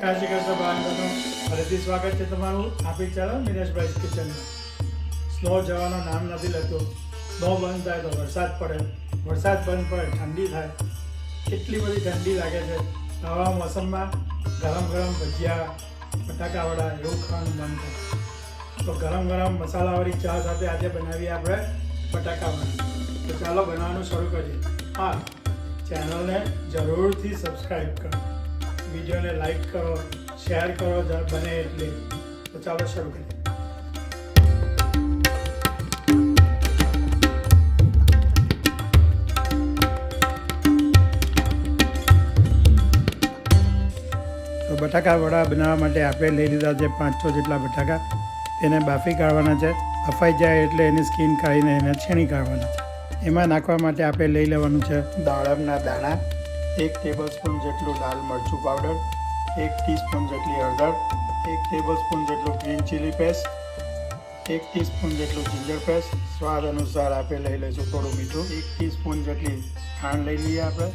જય શ્રી કૃષ્ણ બાળકો, ફરીથી સ્વાગત છે તમારું આપણી ચેનલ મિનેશભાઈ કિચનમાં. સ્નો જવાનું નામ નથી લેતું. સ્નો બંધ થાય તો વરસાદ પડે, વરસાદ બંધ પડે ઠંડી થાય. કેટલી બધી ઠંડી લાગે છે. આવા મોસમમાં ગરમ ગરમ ભજીયા, બટાકાવડા એવું ખાવાનું મન થાય. તો ગરમ ગરમ મસાલાવાળી ચા સાથે આજે બનાવીએ આપણે બટાકાવડા. તો ચાલો બનાવવાનું શરૂ કરીએ. હા, ચેનલને જરૂરથી સબસ્ક્રાઈબ કરો, વિડીયોને લાઈક કરો, શેર કરો બને એટલી. તો ચાલો શરૂ કરીએ. તો બટાકા વડા બનાવવા માટે આપણે લઈ લીધા છે 500 જેટલા બટાકા. તેને બાફી કાઢવાના છે. બફાઈ જાય એટલે એની સ્કીન કાઢીને એને છીણી કાઢવાના છે. એમાં નાખવા માટે આપણે લઈ લેવાનું છે દાડમના દાણા, 1 ટેબલસ્પૂન જેટલું લાલ મરચું પાવડર, 1 ટીસ્પૂન જેટલી હળદર, 1 ટેબલસ્પૂન જેટલું ગ્રીન ચીલી પેસ્ટ, 1 ટીસ્પૂન જેટલું જિંજર પેસ્ટ. સ્વાદ અનુસાર આપણે લઈ લઈશું થોડું મીઠું. 1 ટીસ્પૂન જેટલી ખાંડ લઈ લઈએ આપણે.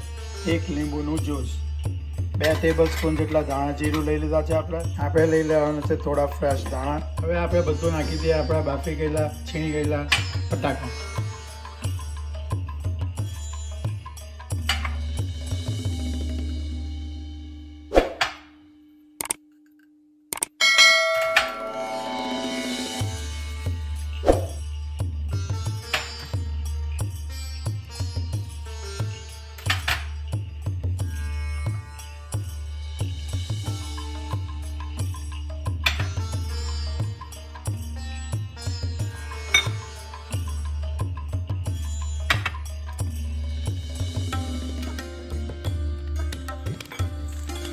1 લીંબુનું જ્યુસ. 2 ટેબલસ્પૂન જેટલા ધાણા જીરું લઈ લીધા છે આપણે લઈ લેવાના છે થોડા ફ્રેશ ધાણા. હવે આપણે બધું નાખી દઈએ આપણા બાફી ગયેલા છીણી ગયેલા બટાકા.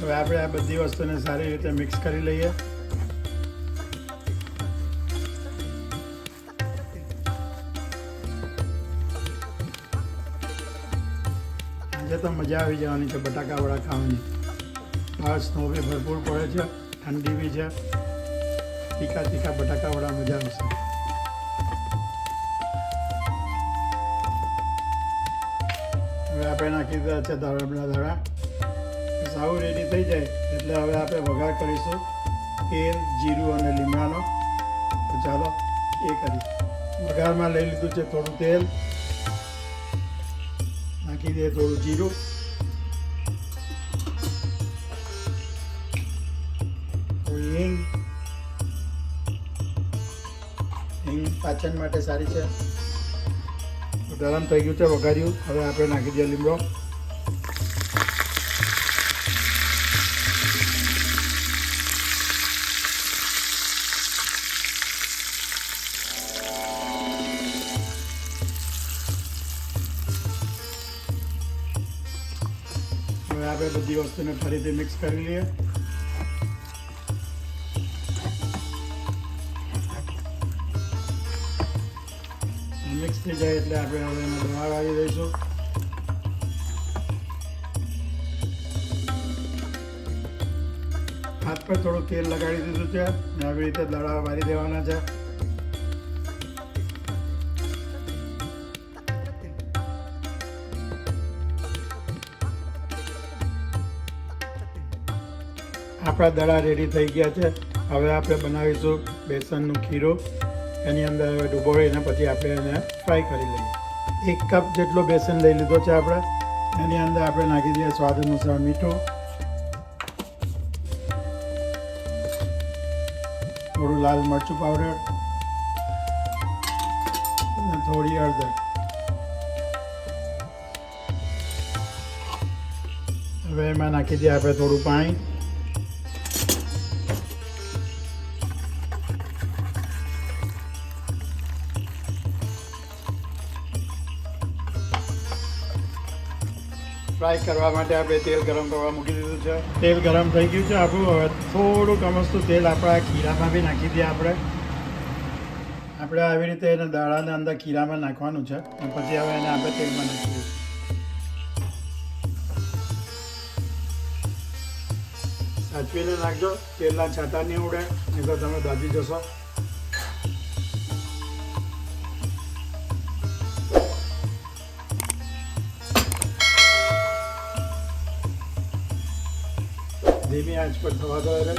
હવે આપણે આ બધી વસ્તુને સારી રીતે મિક્સ કરી લઈએ. આજે તો મજા આવી જવાની છે બટાકા વડા ખાવાની. બહાર સ્નો બી ભરપૂર પડે છે, ઠંડી બી છે. તીખા તીખા બટાકા વડા મજા આવશે. હવે આપણે નાખી દીધા છે દાડમના દાણા. સાવ રેડી થઈ જાય એટલે હવે આપણે વઘાર કરીશું તેલ, જીરું અને લીમડાનો. તો ચાલો એ કરીએ. વઘારમાં લઈ લીધું છે થોડું તેલ, નાખી દઈએ થોડું જીરું, થોડી હિંગ. હિંગ પાચન માટે સારી છે. ગરમ થઈ ગયું છે વઘાર્યું. હવે આપણે નાખી દઈએ લીમડો. હવે આપણે બધી વસ્તુને ફરીથી મિક્સ કરી લઈએ. મિક્સ થઈ જાય એટલે આપણે હવે એમાં દવા વાળી દઈશું. હાથ પર થોડું તેલ લગાડી દીધું છે ને આવી રીતે દડા વાળી દેવાના છે. આપણા દડા રેડી થઈ ગયા છે. હવે આપણે બનાવીશું બેસનનું ખીરું. એની અંદર હવે ડૂબોળીને પછી આપણે એને ફ્રાય કરી લઈએ. 1 કપ જેટલો બેસન લઈ લીધો છે આપણે. એની અંદર આપણે નાખી દઈએ સ્વાદ અનુસાર મીઠું, થોડું લાલ મરચું પાવડર અને થોડી હળદર. હવે એમાં નાખી દઈએ આપણે થોડું પાણી. ફ્રાય કરવા માટે આપણે તેલ ગરમ કરવા મૂકી દીધું છે. તેલ ગરમ થઈ ગયું છે આપણું. હવે થોડુંક અમસ્તું તેલ આપણા ખીરામાં બી નાખી દઈએ આપણે આવી રીતે એને દાણાને અંદર ખીરામાં નાખવાનું છે. પછી હવે એને આપણે તેલમાં નાખી દઈશું. સાચવીને નાખજો, તેલના છાંટા નહીં ઉડે, નહીં તો તમે દાજી જશો. ધીમી આંચ પર થવા દો એને